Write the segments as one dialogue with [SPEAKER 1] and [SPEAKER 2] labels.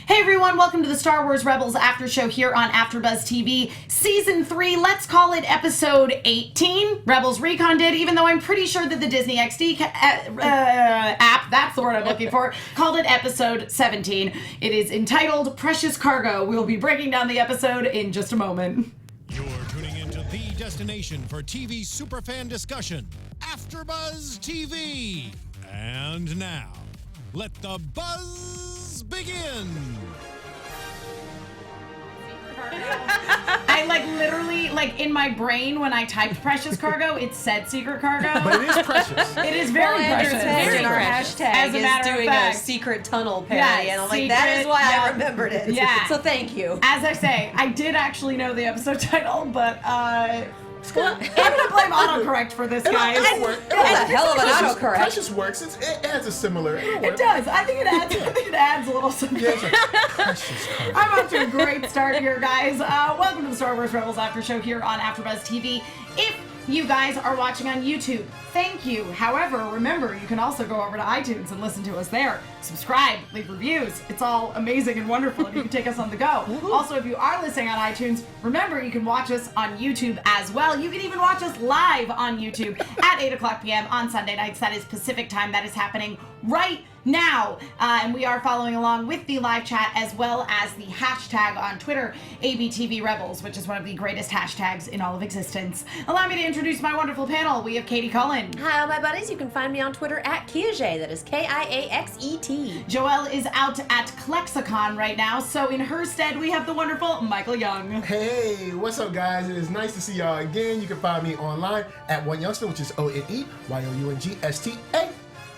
[SPEAKER 1] Hey everyone, welcome to the Star Wars Rebels After Show here on AfterBuzz TV. Season 3, let's call it episode 18. Rebels Recon did, even though I'm pretty sure that the Disney XD app, that's the word I'm looking for, called it episode 17. It is entitled Precious Cargo. We'll be breaking down the episode in just a moment.
[SPEAKER 2] You're tuning into the destination for TV superfan discussion, AfterBuzz TV. And now, let the buzz begin.
[SPEAKER 1] I literally, in my brain when I typed Precious Cargo, it said Secret Cargo.
[SPEAKER 3] But it is precious.
[SPEAKER 1] It is very precious.
[SPEAKER 4] Very our hashtag
[SPEAKER 1] As a matter
[SPEAKER 4] is doing
[SPEAKER 1] of fact.
[SPEAKER 4] a secret tunnel parody,
[SPEAKER 1] Yeah,
[SPEAKER 4] and I'm like,
[SPEAKER 1] secret,
[SPEAKER 4] that is why
[SPEAKER 1] yeah.
[SPEAKER 4] I remembered it.
[SPEAKER 1] Yeah.
[SPEAKER 4] So thank you.
[SPEAKER 1] As I say, I did actually know the episode title, but I'm gonna blame autocorrect for this, guys.
[SPEAKER 3] It'll work.
[SPEAKER 4] That's a hell of an autocorrect.
[SPEAKER 3] Precious works. It has a similar.
[SPEAKER 1] It does. I think it adds a little something.
[SPEAKER 3] Yeah, it's like precious cargo.
[SPEAKER 1] I'm off to a great start here, guys. Welcome to the Star Wars Rebels After Show here on AfterBuzz TV. If you guys are watching on YouTube, thank you. However, remember, you can also go over to iTunes and listen to us there. Subscribe, leave reviews. It's all amazing and wonderful, and you can take us on the go. Also, if you are listening on iTunes, remember, you can watch us on YouTube as well. You can even watch us live on YouTube at 8 o'clock p.m. on Sunday nights. That is Pacific time. That is happening right now. And we are following along with the live chat as well as the hashtag on Twitter, ABTVRebels, which is one of the greatest hashtags in all of existence. Allow me to introduce my wonderful panel. We have Katie Cullen.
[SPEAKER 4] Hi, all my buddies. You can find me on Twitter at Kiaxet. That is Kiaxet.
[SPEAKER 1] Joelle is out at Klexicon right now, so in her stead, we have the wonderful Michael Young.
[SPEAKER 3] Hey, what's up, guys? It is nice to see y'all again. You can find me online at One Youngster, which is ONEYOUNGSTA.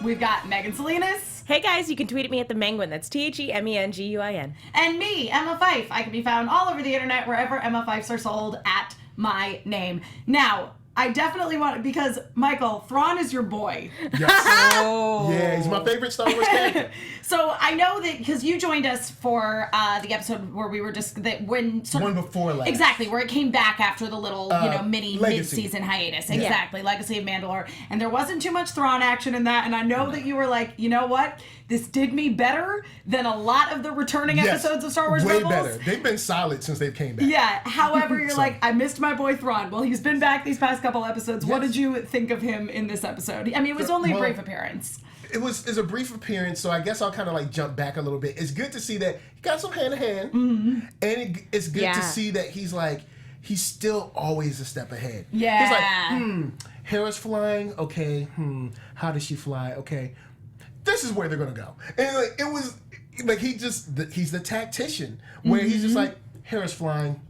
[SPEAKER 1] We've got Megan Salinas.
[SPEAKER 5] Hey guys, you can tweet at me at the Menguin. That's TheMenguin.
[SPEAKER 1] And me, Emma Fyffe. I can be found all over the internet wherever Emma Fyffes are sold at my name. Now, I definitely want, because Michael, Thrawn is your boy.
[SPEAKER 3] Yes. Yeah, he's my favorite Star Wars character.
[SPEAKER 1] So I know that because you joined us for the episode where we were just one
[SPEAKER 3] before last.
[SPEAKER 1] Exactly, where it came back after the little mini
[SPEAKER 3] Legacy.
[SPEAKER 1] mid-season hiatus. Exactly, Legacy of Mandalore, and there wasn't too much Thrawn action in that. And I know that you were like, you know what, this did me better than a lot of the returning episodes of Star Wars
[SPEAKER 3] way
[SPEAKER 1] Rebels.
[SPEAKER 3] better. They've been solid since they've came back.
[SPEAKER 1] Yeah. However, you're like, I missed my boy Thrawn. Well, he's been back these past couple episodes. What did you think of him in this episode? I mean, it was only a brief appearance.
[SPEAKER 3] It's a brief appearance, so I guess I'll kind of like jump back a little bit. It's good to see that he got some hand to hand, and it's good to see that he's still always a step ahead.
[SPEAKER 1] Yeah.
[SPEAKER 3] He's like, Hera's flying. Okay. How does she fly? Okay. This is where they're gonna go. And it was like he's the tactician where he's just like, Hera's flying.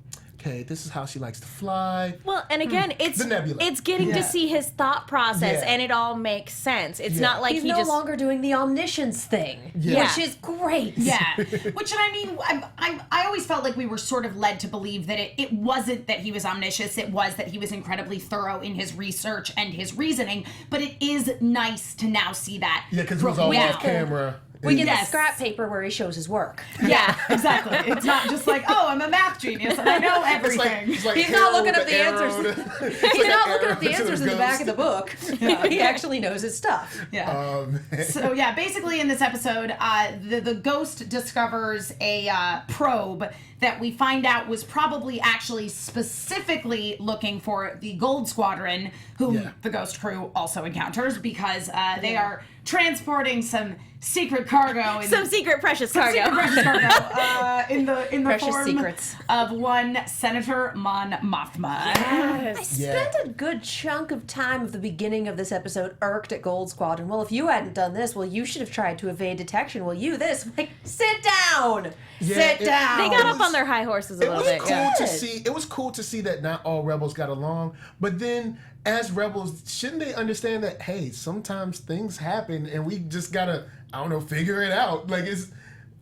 [SPEAKER 3] Okay, this is how she likes to fly.
[SPEAKER 5] Well, and again, it's
[SPEAKER 3] The nebula.
[SPEAKER 5] it's getting to see his thought process, and it all makes sense. It's not like
[SPEAKER 4] He's
[SPEAKER 5] he
[SPEAKER 4] no
[SPEAKER 5] just
[SPEAKER 4] longer doing the omniscience thing,
[SPEAKER 3] Yeah.
[SPEAKER 4] which is great.
[SPEAKER 1] Yeah. Which, I mean, I always felt like we were sort of led to believe that it wasn't that he was omniscient, it was that he was incredibly thorough in his research and his reasoning, but it is nice to now see that.
[SPEAKER 3] Yeah, because it was all off camera.
[SPEAKER 4] We get
[SPEAKER 1] Yes.
[SPEAKER 4] the scrap paper where he shows his work.
[SPEAKER 1] Yeah, exactly. It's not just like, oh, I'm a math genius and I know everything.
[SPEAKER 4] He's not looking up the answers. He's not looking up the
[SPEAKER 3] answers
[SPEAKER 4] answers in the back of the book. He actually knows his stuff.
[SPEAKER 1] Yeah. So yeah, basically in this episode, the ghost discovers a probe that we find out was probably actually specifically looking for the Gold Squadron, whom the Ghost crew also encounters because they are transporting some secret cargo.
[SPEAKER 5] some secret precious cargo.
[SPEAKER 1] Secret precious cargo in the
[SPEAKER 4] Precious
[SPEAKER 1] form
[SPEAKER 4] secrets.
[SPEAKER 1] of one Senator Mon Mothma.
[SPEAKER 4] I spent a good chunk of time of the beginning of this episode irked at Gold Squadron. Well, if you hadn't done this, well, you should have tried to evade detection. Well, you this. Like, sit down! Sit down!
[SPEAKER 5] They got up on their high horses a little bit.
[SPEAKER 3] It was cool to see that not all rebels got along, but then as rebels, shouldn't they understand that, hey, sometimes things happen and we just gotta, I don't know, figure it out. Like, it's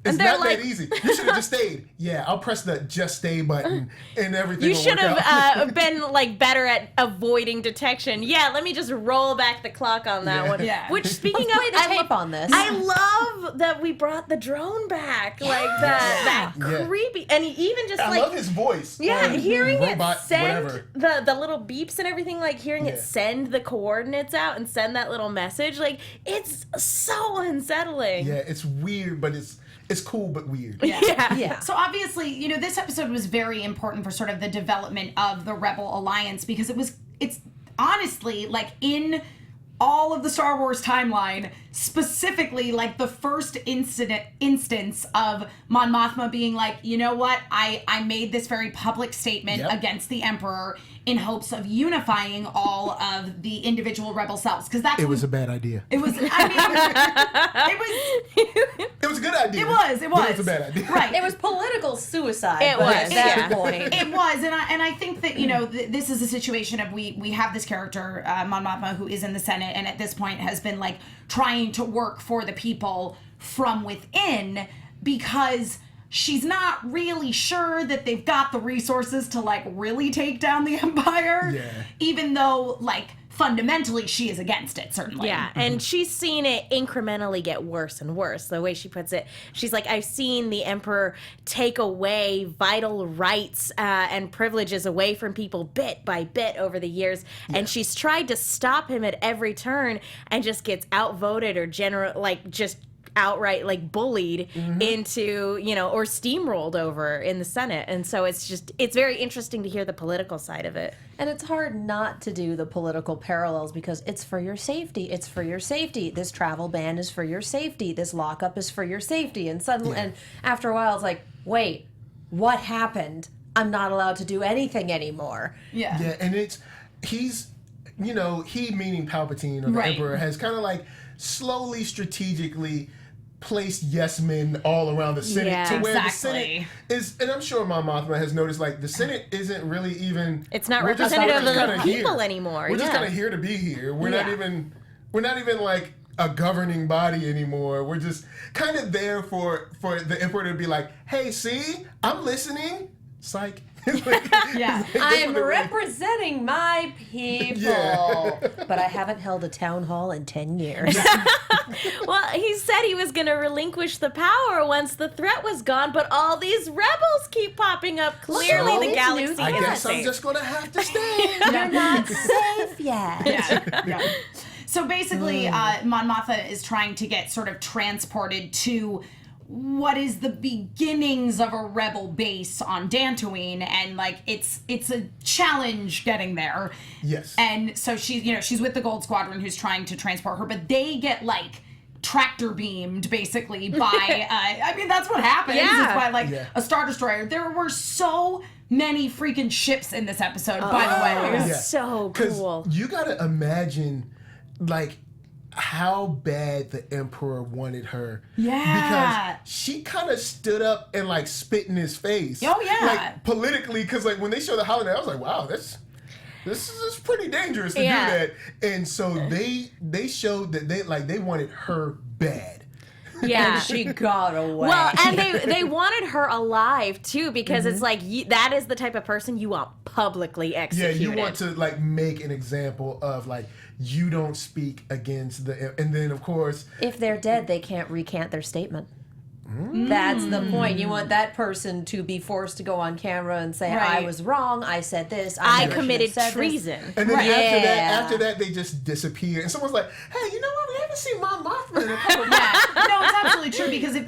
[SPEAKER 3] not that easy. You should have just stayed. Yeah, I'll press the just stay button and everything.
[SPEAKER 5] You should have been like better at avoiding detection. Yeah, let me just roll back the clock on that one.
[SPEAKER 1] Yeah.
[SPEAKER 5] Which, speaking of,
[SPEAKER 4] Play the tape on this.
[SPEAKER 5] I love that we brought the drone back. Like that creepy, and he even just
[SPEAKER 3] I love his voice.
[SPEAKER 5] Yeah, hearing
[SPEAKER 3] robot,
[SPEAKER 5] it send
[SPEAKER 3] whatever.
[SPEAKER 5] the little beeps and everything, like hearing it send the coordinates out and send that little message, like it's so unsettling.
[SPEAKER 3] Yeah, it's weird, but it's it's cool but weird.
[SPEAKER 4] Yeah.
[SPEAKER 1] So obviously, you know, this episode was very important for sort of the development of the Rebel Alliance because it's honestly like in all of the Star Wars timeline, specifically like the first instance of Mon Mothma being like, you know what, I made this very public statement against the Emperor in hopes of unifying all of the individual rebel selves, because that's
[SPEAKER 3] It was a bad idea.
[SPEAKER 1] it was. I mean,
[SPEAKER 3] It was a good idea.
[SPEAKER 1] It was.
[SPEAKER 3] But it was a bad idea.
[SPEAKER 1] Right.
[SPEAKER 4] It was political suicide.
[SPEAKER 5] It
[SPEAKER 4] but
[SPEAKER 5] was,
[SPEAKER 4] at that
[SPEAKER 5] yeah.
[SPEAKER 4] point.
[SPEAKER 1] It was, and I think that, you know, this is a situation of we have this character, Mon Mothma, who is in the Senate, and at this point has been like trying to work for the people from within because she's not really sure that they've got the resources to like really take down the Empire.
[SPEAKER 3] Yeah.
[SPEAKER 1] Even though like fundamentally she is against it, certainly.
[SPEAKER 5] Yeah, and she's seen it incrementally get worse and worse. The way she puts it, she's like, I've seen the Emperor take away vital rights and privileges away from people bit by bit over the years, and she's tried to stop him at every turn and just gets outvoted or just outright like bullied into, you know, or steamrolled over in the Senate. And so it's very interesting to hear the political side of it.
[SPEAKER 4] And it's hard not to do the political parallels because it's for your safety. It's for your safety. This travel ban is for your safety. This lockup is for your safety. And suddenly, and after a while, it's like, wait, what happened? I'm not allowed to do anything anymore.
[SPEAKER 1] Yeah.
[SPEAKER 3] Yeah, and he's, you know, he meaning Palpatine or the
[SPEAKER 1] Right.
[SPEAKER 3] Emperor has kind of like slowly, strategically placed yes men all around the Senate
[SPEAKER 5] Yeah,
[SPEAKER 3] to where the
[SPEAKER 1] exactly.
[SPEAKER 3] Senate is, and I'm sure Mon Mothma has noticed, like, the Senate isn't really even...
[SPEAKER 5] It's not
[SPEAKER 3] we're just
[SPEAKER 5] representative of
[SPEAKER 3] kinda
[SPEAKER 5] the
[SPEAKER 3] here.
[SPEAKER 5] people anymore.
[SPEAKER 3] We're just
[SPEAKER 5] yeah.
[SPEAKER 3] kind of here to be here. We're not
[SPEAKER 1] Yeah.
[SPEAKER 3] even like a governing body anymore. We're just kind of there for the Emperor to be like, hey, see, I'm listening. Psych.
[SPEAKER 1] Yeah.
[SPEAKER 4] I'm representing my people.
[SPEAKER 3] Yeah.
[SPEAKER 4] But I haven't held a town hall in 10 years.
[SPEAKER 5] Well, he said he was going to relinquish the power once the threat was gone, but all these rebels keep popping up. Clearly,
[SPEAKER 3] So,
[SPEAKER 5] the galaxy
[SPEAKER 3] I
[SPEAKER 5] isn't
[SPEAKER 3] guess I'm
[SPEAKER 5] safe.
[SPEAKER 3] just going to have to stay.
[SPEAKER 4] You're not safe yet.
[SPEAKER 1] Yeah. So basically, Mon Mothma is trying to get sort of transported to what is the beginnings of a rebel base on Dantooine, and like it's a challenge getting there.
[SPEAKER 3] Yes.
[SPEAKER 1] And so she's with the Gold Squadron who's trying to transport her, but they get like tractor beamed basically by I mean that's what happens.
[SPEAKER 5] Yeah.
[SPEAKER 1] It's by like a Star Destroyer. There were so many freaking ships in this episode, by the way.
[SPEAKER 5] It was
[SPEAKER 3] Yeah.
[SPEAKER 5] so
[SPEAKER 3] 'Cause
[SPEAKER 5] cool.
[SPEAKER 3] you got to imagine, like, how bad the Emperor wanted her.
[SPEAKER 1] Yeah.
[SPEAKER 3] Because she kind of stood up and, like, spit in his face.
[SPEAKER 1] Oh, yeah.
[SPEAKER 3] Like, politically, because, like, when they show the holiday, I was like, wow, this is pretty dangerous to do that. And so they showed that they wanted her bad.
[SPEAKER 5] Yeah.
[SPEAKER 4] And she got away.
[SPEAKER 5] Well, and they wanted her alive too, because it's like that is the type of person you want publicly
[SPEAKER 3] Yeah,
[SPEAKER 5] executed.
[SPEAKER 3] you want to, like, make an example of, like, you don't speak against and then, of course...
[SPEAKER 4] if they're dead, they can't recant their statement. That's the point. You want that person to be forced to go on camera and say,
[SPEAKER 1] Right.
[SPEAKER 4] I was wrong, I said this,
[SPEAKER 5] I
[SPEAKER 4] never should
[SPEAKER 5] committed
[SPEAKER 4] have said this."
[SPEAKER 5] treason.
[SPEAKER 3] And then
[SPEAKER 4] Yeah.
[SPEAKER 3] after that, they just disappear. And someone's like, hey, you know what? We haven't seen Mon Mothma in a couple of
[SPEAKER 1] Yeah. No, it's absolutely true, because if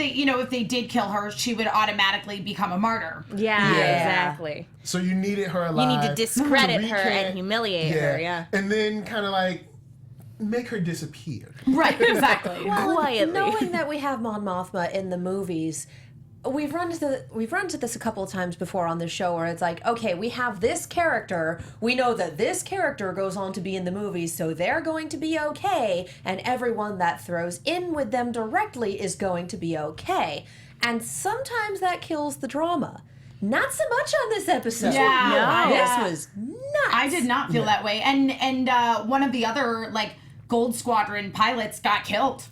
[SPEAKER 1] they did kill her, she would automatically become a martyr.
[SPEAKER 5] Yeah,
[SPEAKER 3] Yeah.
[SPEAKER 5] exactly.
[SPEAKER 3] So you needed her
[SPEAKER 5] You
[SPEAKER 3] alive.
[SPEAKER 5] need to discredit her
[SPEAKER 3] recant-
[SPEAKER 5] and humiliate her. Yeah.
[SPEAKER 3] And then kind of like make her disappear.
[SPEAKER 1] Right, exactly.
[SPEAKER 4] Well,
[SPEAKER 5] Quietly.
[SPEAKER 4] knowing that we have Mon Mothma in the movies, we've run into this a couple of times before on this show, where it's like, okay, we have this character, we know that this character goes on to be in the movies, so they're going to be okay, and everyone that throws in with them directly is going to be okay. And sometimes that kills the drama. Not so much on this episode.
[SPEAKER 1] Yeah. No.
[SPEAKER 4] This was nuts.
[SPEAKER 1] I did not feel that way. And one of the other like Gold Squadron pilots got killed.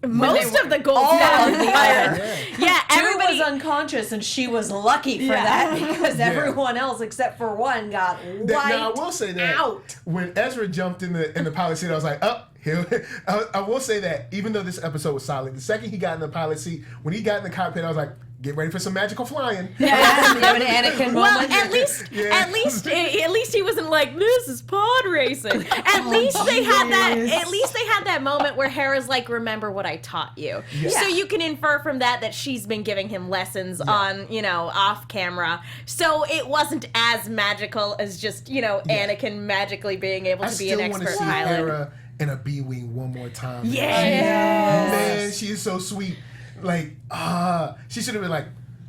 [SPEAKER 5] Most of the gold
[SPEAKER 4] All
[SPEAKER 5] stars
[SPEAKER 4] of the
[SPEAKER 5] fired.
[SPEAKER 4] other.
[SPEAKER 5] Yeah,
[SPEAKER 4] Two
[SPEAKER 5] everybody.
[SPEAKER 4] was unconscious, and she was lucky for that, because everyone else except for one got wiped
[SPEAKER 3] Now I will say that
[SPEAKER 4] out.
[SPEAKER 3] when Ezra jumped in the pilot seat, I was like, I will say that even though this episode was solid, the second he got in the pilot seat, when he got in the cockpit, I was like, get ready for some magical flying.
[SPEAKER 4] You have an Anakin
[SPEAKER 5] Well,
[SPEAKER 4] moment.
[SPEAKER 5] at least he wasn't like, this is pod racing. At least they had that moment where Hera's like, remember what I taught you.
[SPEAKER 3] Yeah.
[SPEAKER 5] So you can infer from that she's been giving him lessons on, off camera. So it wasn't as magical as just, Anakin magically being able to be an expert
[SPEAKER 3] I still want to see
[SPEAKER 5] pilot.
[SPEAKER 3] Hera in a B-wing one more time.
[SPEAKER 5] Yeah.
[SPEAKER 3] Man, she is so sweet. Like, she should have been like,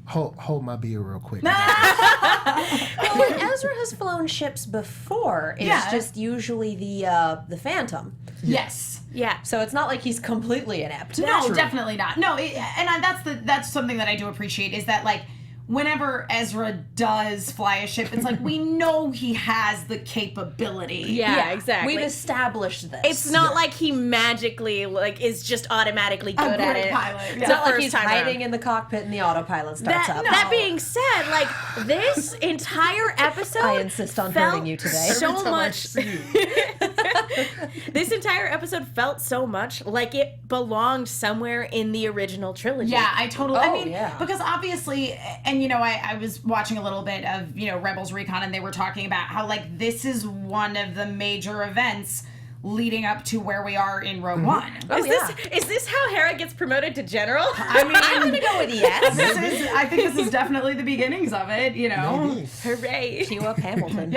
[SPEAKER 3] hold my beer real quick.
[SPEAKER 4] Well, when Ezra has flown ships before, it's just usually the Phantom.
[SPEAKER 1] Yes.
[SPEAKER 5] Yeah.
[SPEAKER 4] So it's not like he's completely inept.
[SPEAKER 1] No, definitely not. No, that's something that I do appreciate is that like whenever Ezra does fly a ship, it's like we know he has the capability.
[SPEAKER 5] Yeah, exactly.
[SPEAKER 4] We've established this.
[SPEAKER 5] It's not like he magically is just automatically good
[SPEAKER 1] great
[SPEAKER 5] at it.
[SPEAKER 1] pilot.
[SPEAKER 4] It's
[SPEAKER 1] Yeah.
[SPEAKER 4] not like
[SPEAKER 5] first
[SPEAKER 4] he's
[SPEAKER 5] time
[SPEAKER 4] hiding
[SPEAKER 5] around.
[SPEAKER 4] in the cockpit and the autopilot starts up.
[SPEAKER 5] That being said, this entire episode,
[SPEAKER 4] I insist on
[SPEAKER 5] felt
[SPEAKER 4] hurting you today.
[SPEAKER 5] So
[SPEAKER 3] Every time I
[SPEAKER 5] much.
[SPEAKER 3] see it.
[SPEAKER 5] This entire episode felt so much like it belonged somewhere in the original trilogy.
[SPEAKER 1] Yeah, I totally. I mean,
[SPEAKER 4] yeah.
[SPEAKER 1] because obviously, and I was watching a little bit of Rebels Recon, and they were talking about how like this is one of the major events leading up to where we are in Rogue One.
[SPEAKER 5] Is this how Hera gets promoted to general?
[SPEAKER 1] I mean,
[SPEAKER 4] I'm gonna go with yes.
[SPEAKER 1] I think this is definitely the beginnings of it.
[SPEAKER 3] Maybe.
[SPEAKER 5] Hooray!
[SPEAKER 4] Cue up Hamilton.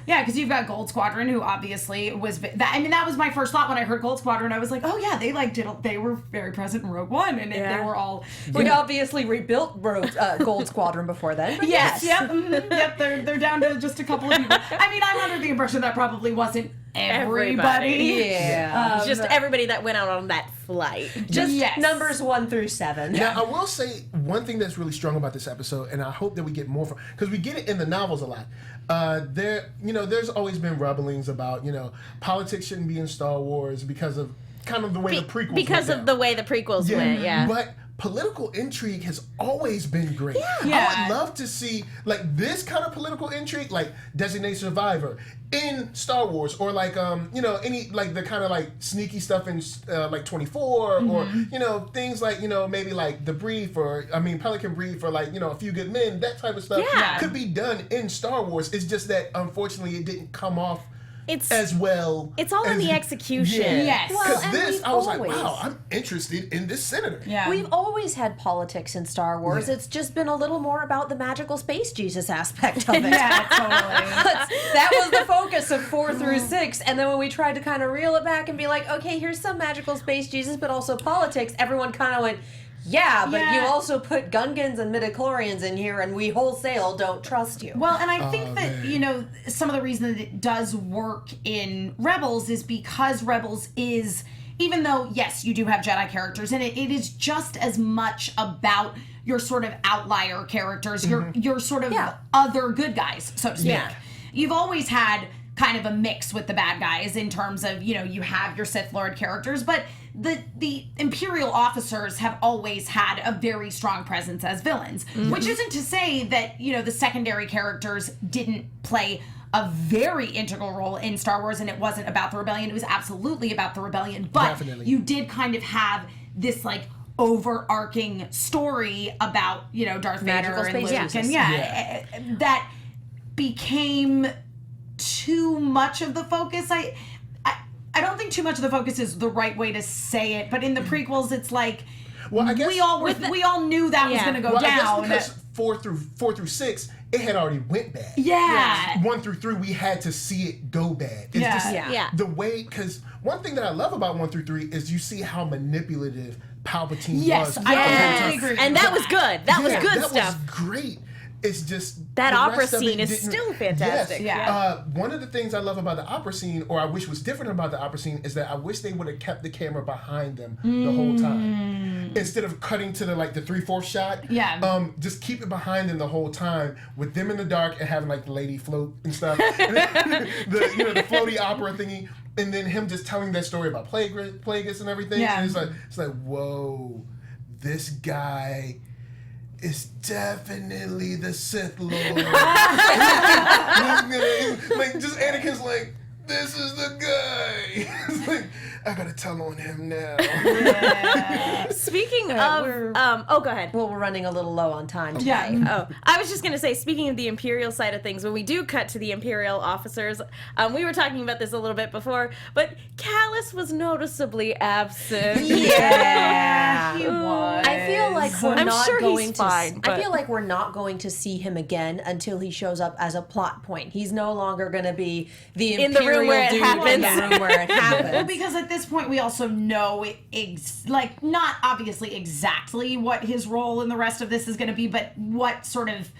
[SPEAKER 1] Yeah, because you've got Gold Squadron, who obviously was. That was my first thought when I heard Gold Squadron. I was like, oh yeah, they were very present in Rogue One, and they were all.
[SPEAKER 4] We obviously rebuilt Gold Squadron before then. But
[SPEAKER 1] Yes. Yep. They're down to just a couple of people. I mean, I'm under the impression that probably wasn't everybody.
[SPEAKER 4] Yeah.
[SPEAKER 5] Just everybody that went out on that flight.
[SPEAKER 4] Just
[SPEAKER 1] Yes.
[SPEAKER 4] numbers 1 through 7.
[SPEAKER 3] Now, I will say one thing that's really strong about this episode, and I hope that we get more from, because we get it in the novels a lot. There's always been rumblings about, politics shouldn't be in Star Wars because of kind of the way the prequels
[SPEAKER 5] Because
[SPEAKER 3] went
[SPEAKER 5] of
[SPEAKER 3] down.
[SPEAKER 5] the way the prequels went, yeah.
[SPEAKER 3] But political intrigue has always been great.
[SPEAKER 1] Yeah.
[SPEAKER 3] I would love to see like this kind of political intrigue, like Designated Survivor in Star Wars, or like any like the kind of like sneaky stuff in like 24, or things like maybe like The Brief, or Pelican Brief, or like A Few Good Men, that type of stuff could be done in Star Wars. It's just that unfortunately it didn't come off as well.
[SPEAKER 5] It's all in the execution.
[SPEAKER 3] Yeah.
[SPEAKER 1] Yes.
[SPEAKER 3] Because
[SPEAKER 4] Well,
[SPEAKER 3] this,
[SPEAKER 4] and
[SPEAKER 3] I was
[SPEAKER 4] we've
[SPEAKER 3] like, wow,
[SPEAKER 4] always-
[SPEAKER 3] I'm interested in this senator.
[SPEAKER 1] Yeah.
[SPEAKER 4] We've always had politics in Star Wars.
[SPEAKER 3] Yeah.
[SPEAKER 4] It's just been a little more about the magical space Jesus aspect of it.
[SPEAKER 1] Yeah, totally.
[SPEAKER 4] That was the focus of 4 through 6. And then when we tried to kind of reel it back and be like, okay, here's some magical space Jesus, but also politics, everyone kind of went, yeah, but you also put Gungans and midichlorians in here, and we wholesale don't trust you.
[SPEAKER 1] Well, and I think that, some of the reason that it does work in Rebels is because Rebels is, even though, yes, you do have Jedi characters in it, it is just as much about your sort of outlier characters, your sort of other good guys, so to speak.
[SPEAKER 5] Yeah.
[SPEAKER 1] You've always had kind of a mix with the bad guys in terms of, you have your Sith Lord characters, but the Imperial officers have always had a very strong presence as villains, which isn't to say that, the secondary characters didn't play a very integral role in Star Wars, and it wasn't about the rebellion. It was absolutely about the rebellion, but
[SPEAKER 3] Definitely.
[SPEAKER 1] you did kind of have this like overarching story about, Darth
[SPEAKER 4] Magical
[SPEAKER 1] Vader and
[SPEAKER 4] space
[SPEAKER 1] Luke,
[SPEAKER 4] Jesus.
[SPEAKER 1] and that became too much of the focus. I don't think too much of the focus is the right way to say it, but in the prequels, it's like
[SPEAKER 3] Well, I guess
[SPEAKER 1] we all knew that was going to go
[SPEAKER 3] I
[SPEAKER 1] down.
[SPEAKER 3] guess because 4 through 6, it had already went bad.
[SPEAKER 1] Yeah.
[SPEAKER 3] 1 through 3, we had to see it go bad. It's just
[SPEAKER 5] Yeah.
[SPEAKER 3] the way, because one thing that I love about 1 through 3 is you see how manipulative Palpatine
[SPEAKER 1] Yes,
[SPEAKER 3] was.
[SPEAKER 1] I
[SPEAKER 5] Yes.
[SPEAKER 1] totally agree.
[SPEAKER 5] And that was good. That was
[SPEAKER 3] Yeah,
[SPEAKER 5] good
[SPEAKER 3] that
[SPEAKER 5] stuff.
[SPEAKER 3] was great. It's just
[SPEAKER 5] That
[SPEAKER 3] the
[SPEAKER 5] opera
[SPEAKER 3] rest of it
[SPEAKER 5] scene is
[SPEAKER 3] didn't-
[SPEAKER 5] still fantastic.
[SPEAKER 3] Yes.
[SPEAKER 1] Yeah.
[SPEAKER 3] One of the things I love about the opera scene, or I wish was different about the opera scene, is that I wish they would have kept the camera behind them the whole time instead of cutting to the 3/4 shot.
[SPEAKER 1] Yeah.
[SPEAKER 3] Just keep it behind them the whole time with them in the dark and having the lady float and stuff, and then, the floaty opera thingy, and then him just telling that story about Plagueis and everything.
[SPEAKER 1] Yeah.
[SPEAKER 3] And it's like whoa, this guy is definitely the Sith Lord. Just Anakin's like, this is the guy. It's like, I gotta tell on him now.
[SPEAKER 5] Speaking of, go ahead.
[SPEAKER 4] Well, we're running a little low on time today.
[SPEAKER 1] Yeah.
[SPEAKER 5] Oh, I was just going to say, speaking of the Imperial side of things, when we do cut to the Imperial officers, we were talking about this a little bit before, but Callus was noticeably absent.
[SPEAKER 4] Yeah.
[SPEAKER 1] He was.
[SPEAKER 4] I feel like we're
[SPEAKER 5] I'm
[SPEAKER 4] not
[SPEAKER 5] sure
[SPEAKER 4] going
[SPEAKER 5] he's
[SPEAKER 4] to.
[SPEAKER 5] fine,
[SPEAKER 4] I
[SPEAKER 5] but-
[SPEAKER 4] feel like we're not going to see him again until he shows up as a plot point. He's no longer going to be the
[SPEAKER 5] In the room
[SPEAKER 4] Imperial
[SPEAKER 5] where it
[SPEAKER 4] dude
[SPEAKER 5] happens.
[SPEAKER 4] in the room where it happens.
[SPEAKER 1] Well, because at this point we also know, not obviously exactly what his role in the rest of this is going to be, but what sort of.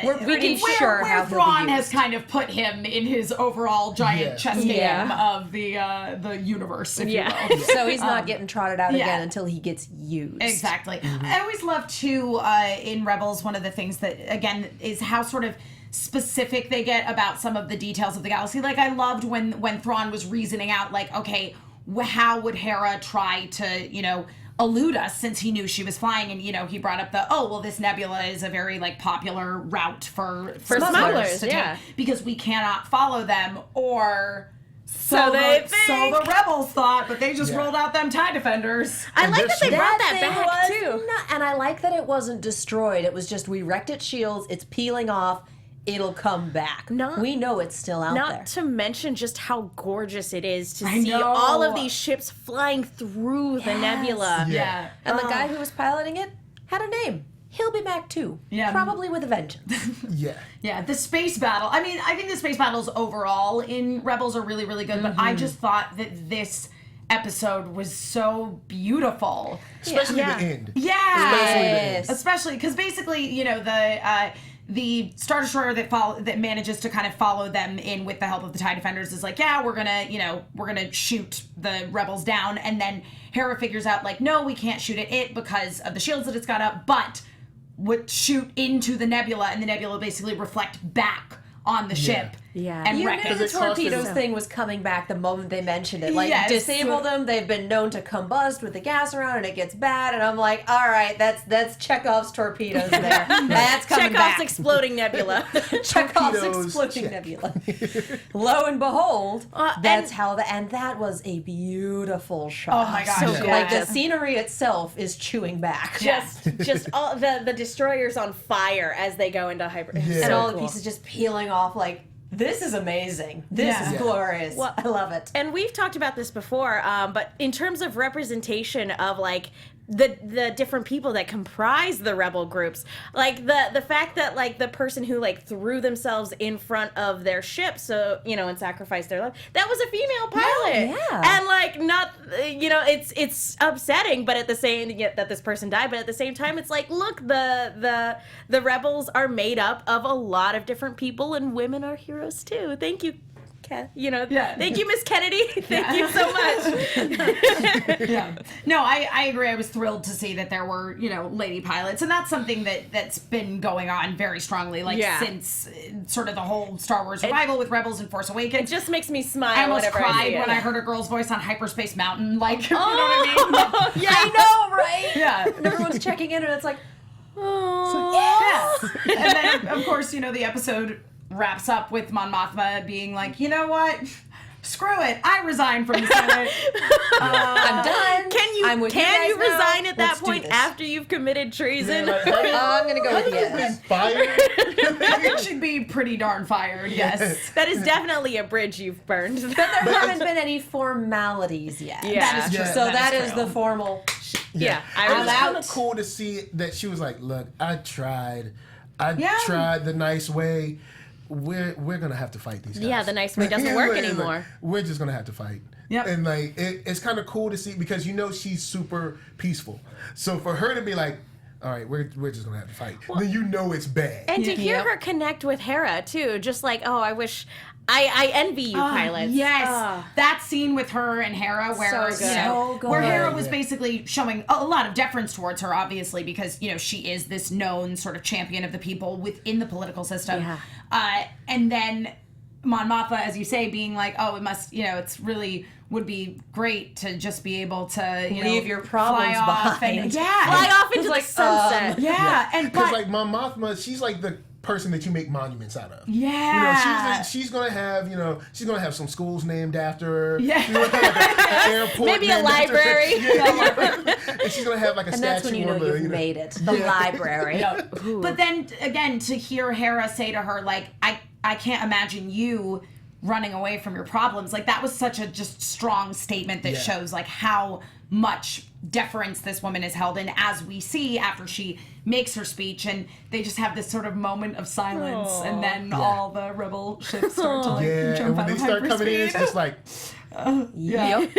[SPEAKER 4] We're pretty sure
[SPEAKER 1] where
[SPEAKER 4] how he'll be
[SPEAKER 1] Thrawn has
[SPEAKER 4] used.
[SPEAKER 1] kind of put him in his overall giant chess game
[SPEAKER 4] Yeah.
[SPEAKER 1] of the universe, if
[SPEAKER 5] Yeah.
[SPEAKER 1] you will.
[SPEAKER 4] So he's not getting trotted out
[SPEAKER 1] yeah.
[SPEAKER 4] again until he gets used.
[SPEAKER 1] Exactly. I always love too in Rebels. One of the things that again is how sort of specific they get about some of the details of the galaxy. Like I loved when Thrawn was reasoning out, like, okay, how would Hera try to elude us since he knew she was flying, and he brought up this nebula is a very like popular route for
[SPEAKER 5] smugglers,
[SPEAKER 1] to
[SPEAKER 5] yeah.
[SPEAKER 1] take because we cannot follow them or.
[SPEAKER 5] So they think.
[SPEAKER 1] So the rebels thought, but they just rolled out them TIE defenders.
[SPEAKER 5] I like
[SPEAKER 3] they're
[SPEAKER 5] that they
[SPEAKER 3] smart.
[SPEAKER 5] brought that
[SPEAKER 4] thing
[SPEAKER 5] back,
[SPEAKER 4] was
[SPEAKER 5] too.
[SPEAKER 4] and I like that it wasn't destroyed. It was just we wrecked its shields. It's peeling off. It'll come back. We know it's still out there.
[SPEAKER 5] Not to mention just how gorgeous it is to
[SPEAKER 1] I
[SPEAKER 5] see
[SPEAKER 1] know.
[SPEAKER 5] all of these ships flying through the nebula.
[SPEAKER 1] Yeah.
[SPEAKER 4] And the guy who was piloting it had a name. He'll be back too.
[SPEAKER 1] Yeah.
[SPEAKER 4] Probably with a vengeance.
[SPEAKER 3] Yeah.
[SPEAKER 1] Yeah, the space battle. I mean, I think the space battles overall in Rebels are really, really good, but I just thought that this episode was so beautiful.
[SPEAKER 3] Especially
[SPEAKER 5] Yeah.
[SPEAKER 3] the end.
[SPEAKER 1] Yeah.
[SPEAKER 4] Yes.
[SPEAKER 1] Especially because basically, the Star Destroyer that manages to kind of follow them in with the help of the TIE Defenders is like, yeah, we're gonna shoot the rebels down, and then Hera figures out like, no, we can't shoot at it because of the shields that it's got up, but would shoot into the nebula, and the nebula basically reflect back on the ship.
[SPEAKER 5] Yeah.
[SPEAKER 1] And
[SPEAKER 4] You
[SPEAKER 1] wreck
[SPEAKER 4] knew
[SPEAKER 1] it.
[SPEAKER 4] the
[SPEAKER 3] it cost
[SPEAKER 4] torpedoes
[SPEAKER 3] us-
[SPEAKER 4] thing was coming back the moment they mentioned it. Like,
[SPEAKER 1] Yes.
[SPEAKER 4] disable them. They've been known to combust with the gas around, and it gets bad. And I'm like, all right, that's Chekhov's torpedoes there. That's coming
[SPEAKER 5] Chekhov's
[SPEAKER 4] back.
[SPEAKER 5] exploding nebula.
[SPEAKER 4] Chekhov's
[SPEAKER 3] Torpedoes,
[SPEAKER 4] exploding
[SPEAKER 3] check.
[SPEAKER 4] nebula. Lo and behold, that's
[SPEAKER 5] and-
[SPEAKER 4] how and that was a beautiful shot.
[SPEAKER 1] Oh my gosh,
[SPEAKER 5] So
[SPEAKER 1] yeah.
[SPEAKER 5] good.
[SPEAKER 4] Like the scenery itself is chewing back.
[SPEAKER 5] just all the destroyers on fire as they go into hyper.
[SPEAKER 3] Yeah.
[SPEAKER 4] And all the
[SPEAKER 5] cool.
[SPEAKER 4] pieces just peeling off like, this is amazing. This
[SPEAKER 1] Yeah.
[SPEAKER 4] is
[SPEAKER 1] Yeah.
[SPEAKER 4] glorious.
[SPEAKER 5] Well,
[SPEAKER 4] I love it.
[SPEAKER 5] And we've talked about this before, but in terms of representation of like the different people that comprise the rebel groups, like the fact that like the person who like threw themselves in front of their ship, so and sacrificed their life, that was a female pilot.
[SPEAKER 4] Yeah.
[SPEAKER 5] And like not it's upsetting, but at the same that this person died, but at the same time it's like, look, the rebels are made up of a lot of different people, and women are heroes too. Thank you. Thank you, Miss Kennedy. Thank you so much.
[SPEAKER 1] Yeah. No, I agree. I was thrilled to see that there were, lady pilots. And that's something that's been going on very strongly, since sort of the whole Star Wars revival with Rebels and Force Awakens.
[SPEAKER 5] It just makes me smile.
[SPEAKER 1] I almost
[SPEAKER 5] whenever
[SPEAKER 1] cried
[SPEAKER 5] I see it.
[SPEAKER 1] when I heard a girl's voice on Hyperspace Mountain. Like, you know what I mean?
[SPEAKER 5] Yeah.
[SPEAKER 4] I know, right?
[SPEAKER 1] Yeah.
[SPEAKER 4] And everyone's checking in, and it's like,
[SPEAKER 1] Yeah. And then, of course, the episode wraps up with Mon Mothma being like, you know what? Screw it. I resign from the Senate.
[SPEAKER 4] I'm done.
[SPEAKER 5] Can you
[SPEAKER 4] guys now.
[SPEAKER 5] resign at that
[SPEAKER 4] Let's do
[SPEAKER 5] point
[SPEAKER 4] this.
[SPEAKER 5] after you've committed treason?
[SPEAKER 4] I'm gonna go with yes.
[SPEAKER 3] Fired.
[SPEAKER 1] I think she'd be pretty darn fired, yes.
[SPEAKER 5] That is definitely a bridge you've burned.
[SPEAKER 4] But there haven't been any formalities yet.
[SPEAKER 5] Yeah.
[SPEAKER 1] That is true.
[SPEAKER 3] Yeah.
[SPEAKER 4] So
[SPEAKER 1] That
[SPEAKER 4] that
[SPEAKER 1] is
[SPEAKER 4] is
[SPEAKER 1] true.
[SPEAKER 4] the formal.
[SPEAKER 5] Yeah,
[SPEAKER 3] It was
[SPEAKER 5] I
[SPEAKER 3] kind
[SPEAKER 4] out.
[SPEAKER 3] of cool to see that she was like, "Look, I tried. I
[SPEAKER 1] Yeah.
[SPEAKER 3] tried the nice way. We're gonna have to fight these guys.
[SPEAKER 5] Yeah, the nice way doesn't work anymore.
[SPEAKER 3] We're just gonna have to fight."
[SPEAKER 1] Yep.
[SPEAKER 3] And like it's kind of cool to see because she's super peaceful. So for her to be like, "All right, we're just gonna have to fight," then it's bad.
[SPEAKER 5] And to hear
[SPEAKER 4] Yep.
[SPEAKER 5] her connect with Hera too, just like, oh, I wish, I envy you, pilots.
[SPEAKER 1] Yes,
[SPEAKER 5] Oh.
[SPEAKER 1] that scene with her and Hera, where
[SPEAKER 5] So good.
[SPEAKER 4] So good.
[SPEAKER 1] where Hera was
[SPEAKER 3] Yeah.
[SPEAKER 1] basically showing a lot of deference towards her, obviously because she is this known sort of champion of the people within the political system.
[SPEAKER 5] Yeah.
[SPEAKER 1] And then Mon Mothma, as you say, being like, oh, it must, it's really would be great to just be able to
[SPEAKER 4] Leave your problems
[SPEAKER 1] fly off
[SPEAKER 4] behind.
[SPEAKER 1] and
[SPEAKER 5] Fly off into
[SPEAKER 4] like,
[SPEAKER 5] the sunset.
[SPEAKER 1] yeah, and
[SPEAKER 3] Because
[SPEAKER 1] but
[SPEAKER 3] like Mon Mothma, she's like the person that you make monuments out of.
[SPEAKER 1] Yeah.
[SPEAKER 3] She's gonna have she's gonna have some schools named after her.
[SPEAKER 1] Yeah.
[SPEAKER 3] She's gonna have like an airport.
[SPEAKER 5] Maybe a
[SPEAKER 3] named after her.
[SPEAKER 5] library.
[SPEAKER 3] And she's gonna have like a
[SPEAKER 4] And
[SPEAKER 3] statue.
[SPEAKER 4] that's when you know you've made it. The library.
[SPEAKER 1] But then again, to hear Hera say to her, like, I can't imagine you running away from your problems. Like, that was such a just strong statement that shows like how much deference this woman is held in, as we see after she makes her speech, and they just have this sort of moment of silence, and then all the rebel ships start to like jump
[SPEAKER 3] and when
[SPEAKER 1] out
[SPEAKER 3] they
[SPEAKER 1] of
[SPEAKER 3] start coming in, it's
[SPEAKER 1] hyperspeed.
[SPEAKER 3] just like,
[SPEAKER 4] Yep.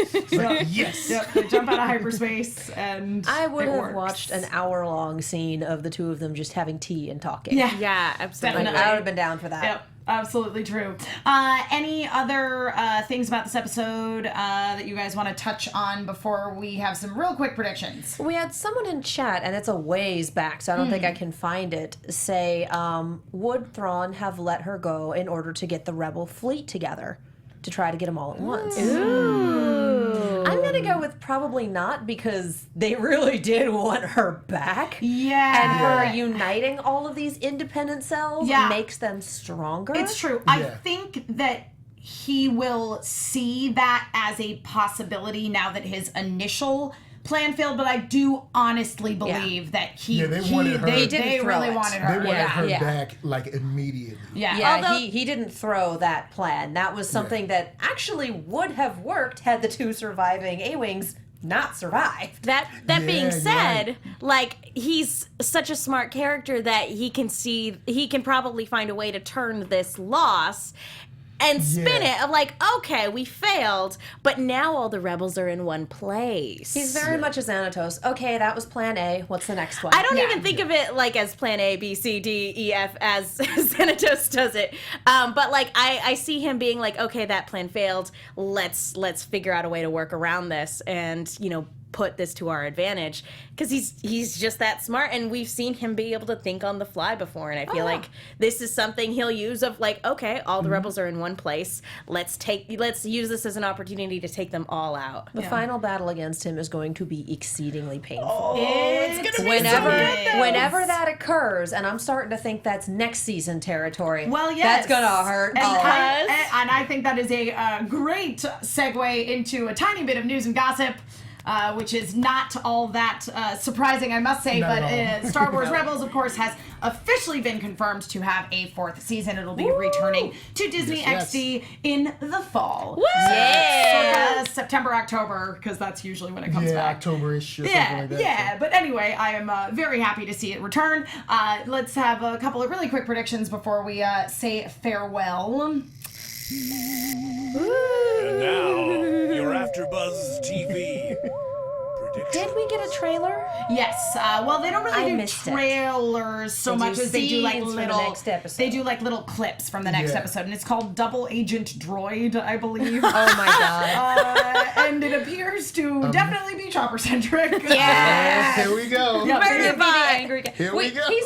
[SPEAKER 3] yes.
[SPEAKER 1] Yep, they jump out of hyperspace, and
[SPEAKER 4] I would
[SPEAKER 1] it
[SPEAKER 4] have
[SPEAKER 1] works.
[SPEAKER 4] watched an hour-long scene of the two of them just having tea and talking.
[SPEAKER 1] Yeah.
[SPEAKER 5] Yeah, absolutely.
[SPEAKER 1] Definitely.
[SPEAKER 4] I would have been down for that.
[SPEAKER 1] Yep, absolutely true. Any other things about this episode that you guys want to touch on before we have some real quick predictions?
[SPEAKER 4] We had someone in chat, and it's a ways back, so I don't think I can find it, say, would Thrawn have let her go in order to get the rebel fleet together to try to get them all at once? I'm going to go with probably not, because they really did want her back.
[SPEAKER 1] Yeah.
[SPEAKER 4] And her uniting all of these independent cells makes them stronger.
[SPEAKER 1] It's true. I think that he will see that as a possibility now that his initial plan failed, but I do honestly believe that
[SPEAKER 3] they wanted her.
[SPEAKER 1] They
[SPEAKER 4] didn't throw
[SPEAKER 1] really
[SPEAKER 4] it.
[SPEAKER 1] wanted
[SPEAKER 3] They
[SPEAKER 1] her.
[SPEAKER 3] wanted her
[SPEAKER 4] Yeah.
[SPEAKER 3] back like immediately.
[SPEAKER 1] Yeah.
[SPEAKER 4] Yeah,
[SPEAKER 1] Although,
[SPEAKER 4] he didn't throw that plan. That was something that actually would have worked had the two surviving A-Wings not survived.
[SPEAKER 5] That
[SPEAKER 3] Yeah,
[SPEAKER 5] being
[SPEAKER 3] you're
[SPEAKER 5] said,
[SPEAKER 3] right.
[SPEAKER 5] like, he's such a smart character that he can probably find a way to turn this loss and spin it of like, okay, we failed, but now all the rebels are in one place.
[SPEAKER 4] He's very much a Xanatos. Okay, that was plan A. What's the next one?
[SPEAKER 5] I don't even think of it like as plan A, B, C, D, E, F as Xanatos does it. But like I see him being like, okay, that plan failed. Let's figure out a way to work around this and, put this to our advantage, because he's just that smart, and we've seen him be able to think on the fly before, and I feel like this is something he'll use of like, okay, all the rebels are in one place, let's use this as an opportunity to take them all out.
[SPEAKER 4] The final battle against him is going to be exceedingly painful.
[SPEAKER 1] it's gonna be
[SPEAKER 4] Whenever that occurs, and I'm starting to think that's next season territory.
[SPEAKER 1] Well, yes.
[SPEAKER 4] That's gonna hurt.
[SPEAKER 1] And
[SPEAKER 4] a lot.
[SPEAKER 1] I think that is a great segue into a tiny bit of news and gossip. Which is not all that surprising, I must say,
[SPEAKER 3] Not
[SPEAKER 1] but
[SPEAKER 3] at all.
[SPEAKER 1] Star Wars Rebels, of course, has officially been confirmed to have a 4th season. It'll be returning to Disney
[SPEAKER 3] Yes,
[SPEAKER 1] XD in the fall.
[SPEAKER 5] Yeah.
[SPEAKER 1] September, October, because that's usually when it comes back.
[SPEAKER 3] October-ish or something
[SPEAKER 1] Yeah,
[SPEAKER 3] like that.
[SPEAKER 1] yeah. But anyway, I am very happy to see it return. Let's have a couple of really quick predictions before we say farewell.
[SPEAKER 6] And now, your AfterBuzz TV prediction.
[SPEAKER 4] Did we get a trailer?
[SPEAKER 1] Yes. Well, they don't
[SPEAKER 4] I
[SPEAKER 1] really do
[SPEAKER 4] missed it.
[SPEAKER 1] trailers so
[SPEAKER 4] They do
[SPEAKER 1] much as they do like
[SPEAKER 4] scenes for the
[SPEAKER 1] little.
[SPEAKER 4] next episode.
[SPEAKER 1] They do like little clips from the next
[SPEAKER 3] Yeah.
[SPEAKER 1] episode, and it's called Double Agent Droid, I believe.
[SPEAKER 4] Oh my god.
[SPEAKER 1] And it appears to definitely be chopper centric.
[SPEAKER 5] Yeah.
[SPEAKER 3] Here we go.
[SPEAKER 1] Yeah.
[SPEAKER 4] Murder
[SPEAKER 1] Be
[SPEAKER 4] by the angry guy.
[SPEAKER 3] Here we go.
[SPEAKER 4] He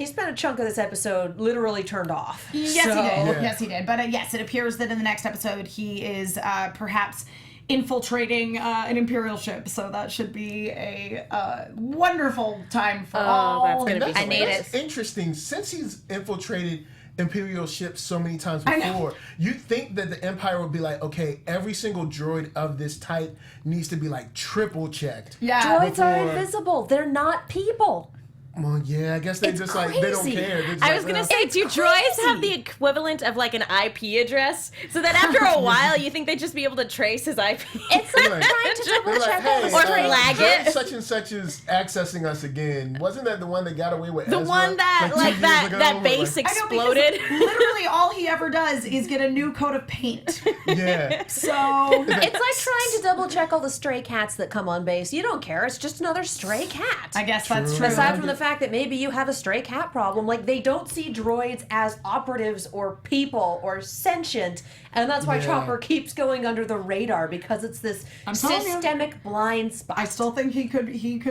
[SPEAKER 4] spent a chunk of this episode literally turned off.
[SPEAKER 1] Yes,
[SPEAKER 4] So-
[SPEAKER 1] he did.
[SPEAKER 3] Yeah.
[SPEAKER 1] Yes, he did. But yes, it appears that in the next episode he is perhaps infiltrating an Imperial ship. So that should be a wonderful time for all.
[SPEAKER 5] that's gonna be
[SPEAKER 3] That's,
[SPEAKER 4] I need
[SPEAKER 3] that's
[SPEAKER 4] it.
[SPEAKER 3] interesting. Since he's infiltrated Imperial ships so many times
[SPEAKER 1] I know.
[SPEAKER 3] before, you'd think that the Empire would be like, okay, every single droid of this type needs to be like triple checked.
[SPEAKER 1] Yeah.
[SPEAKER 4] Droids are
[SPEAKER 3] Before-
[SPEAKER 4] invisible. They're not people.
[SPEAKER 3] Well, yeah, I guess they
[SPEAKER 4] It's
[SPEAKER 3] just like they don't
[SPEAKER 4] crazy.
[SPEAKER 3] care. They're just
[SPEAKER 5] I
[SPEAKER 3] like,
[SPEAKER 5] was gonna
[SPEAKER 3] well,
[SPEAKER 5] say, do droids have the equivalent of like an IP address? So that after a while, you think they'd just be able to trace his IP?
[SPEAKER 4] It's like
[SPEAKER 3] Right.
[SPEAKER 4] trying to double
[SPEAKER 3] they're like,
[SPEAKER 4] check
[SPEAKER 3] hey,
[SPEAKER 4] all the
[SPEAKER 5] Or
[SPEAKER 4] strings.
[SPEAKER 5] flag
[SPEAKER 3] droid
[SPEAKER 5] it.
[SPEAKER 3] such and such is accessing us again. Wasn't that the one that got away with
[SPEAKER 5] The
[SPEAKER 3] Ezra,
[SPEAKER 5] one that
[SPEAKER 3] 2
[SPEAKER 5] like
[SPEAKER 3] years
[SPEAKER 5] that
[SPEAKER 3] ago?
[SPEAKER 5] that base
[SPEAKER 3] Like,
[SPEAKER 1] I know, because
[SPEAKER 5] exploded.
[SPEAKER 1] literally all he ever does is get a new coat of paint.
[SPEAKER 3] yeah.
[SPEAKER 1] So
[SPEAKER 4] It's like trying to double check all the stray cats that come on base. You don't care. It's just another stray cat.
[SPEAKER 1] I guess that's
[SPEAKER 3] True.
[SPEAKER 1] true.
[SPEAKER 4] Aside from the fact that maybe you have a stray cat problem, like they don't see droids as operatives or people or sentient, and that's why
[SPEAKER 3] Yeah.
[SPEAKER 4] Chopper keeps going under the radar because it's this
[SPEAKER 1] I'm telling you.
[SPEAKER 4] systemic blind spot.
[SPEAKER 1] I still think he could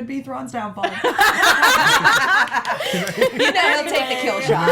[SPEAKER 1] be Thrawn's downfall.
[SPEAKER 4] You know, he'll take the kill shot.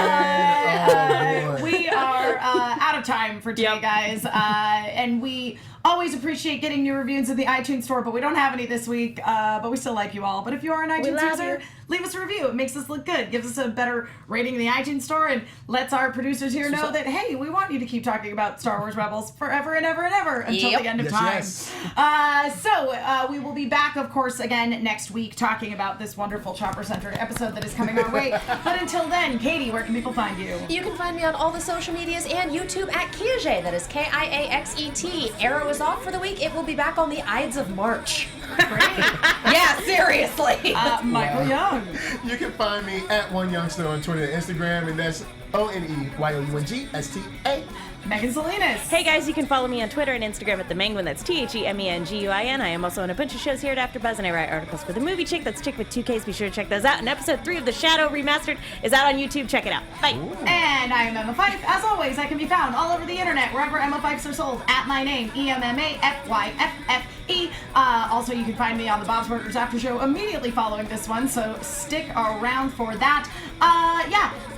[SPEAKER 3] Oh, boy.
[SPEAKER 1] We are out out of time for today, guys. And we always appreciate getting new reviews in the iTunes store, but we don't have any this week. But we still like you all. But if you are an iTunes user, leave us a review. It makes us look good, gives us a better rating in the iTunes store, and lets our producers here know that, hey, we want you to keep talking about Star Wars Rebels forever and ever and ever until the end of time. So we will be back, of course, again next week talking about this wonderful Chopper-centered episode that is coming our way. But until then, Katie, where can people find you?
[SPEAKER 4] You can find me on all the social medias and YouTube at Kiaxet. That is Kiaxet. Arrow is off for the week. It will be back on the Ides of March.
[SPEAKER 1] Great.
[SPEAKER 4] Yeah, seriously.
[SPEAKER 1] Michael Young.
[SPEAKER 3] You can find me at OneYoungster on Twitter and Instagram, and that's ONEYOUNGSTA.
[SPEAKER 1] Megan Salinas.
[SPEAKER 5] Hey guys, you can follow me on Twitter and Instagram at TheMenguin. That's TheMenguin. I am also on a bunch of shows here at AfterBuzz, and I write articles for The Movie Chick. That's Chick with 2 Ks. Be sure to check those out. And episode 3 of The Shadow Remastered is out on YouTube. Check it out. Bye.
[SPEAKER 3] Ooh.
[SPEAKER 1] And I am Emma Fyffe. As always, I can be found all over the internet, wherever Emma Fyffes are sold, at my name, EMMAFYFFE. Also, you can find me on the Bob's Burgers After Show immediately following this one, so stick around for that.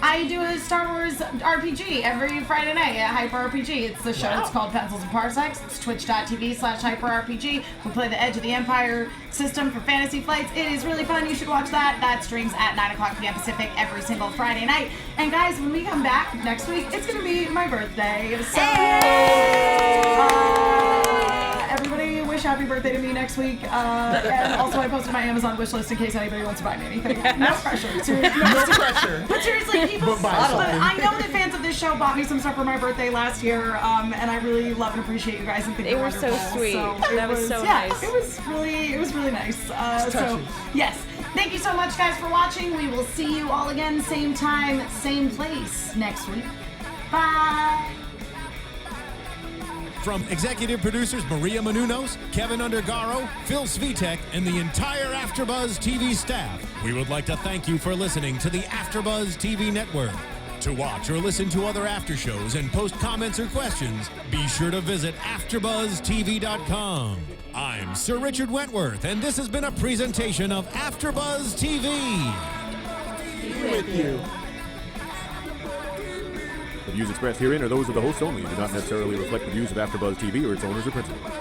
[SPEAKER 1] I do a Star Wars RPG every Friday night at Hyper RPG. It's the show. It's called Pencils and Parsecs. It's twitch.tv/hyperrpg. We play the Edge of the Empire system for Fantasy Flights. It is really fun. You should watch that. That streams at 9 o'clock p.m. Pacific every single Friday night. And guys, when we come back next week, it's going to be my birthday. So, everybody wish happy birthday to me next week. And also, I posted my Amazon wish list in case anybody wants to buy me anything. No pressure.
[SPEAKER 3] No pressure.
[SPEAKER 1] But seriously, people,
[SPEAKER 3] But buy something.
[SPEAKER 1] I know that fans of this show bought me some stuff for my birthday last year, and I really love and appreciate you guys and think
[SPEAKER 5] They
[SPEAKER 1] you're
[SPEAKER 5] were so
[SPEAKER 1] wonderful.
[SPEAKER 5] sweet. That was so nice.
[SPEAKER 1] It was really nice. So
[SPEAKER 3] touching.
[SPEAKER 1] yes, thank you so much, guys, for watching. We will see you all again, same time, same place next week. Bye.
[SPEAKER 2] From executive producers Maria Menounos, Kevin Undergaro, Phil Svitek, and the entire AfterBuzz TV staff, we would like to thank you for listening to the AfterBuzz TV network. To watch or listen to other after shows and post comments or questions, be sure to visit AfterBuzzTV.com. I'm Sir Richard Wentworth, and this has been a presentation of AfterBuzz TV.
[SPEAKER 3] With you.
[SPEAKER 7] The views expressed herein are those of the hosts only and do not necessarily reflect the views of AfterBuzz TV or its owners or principals.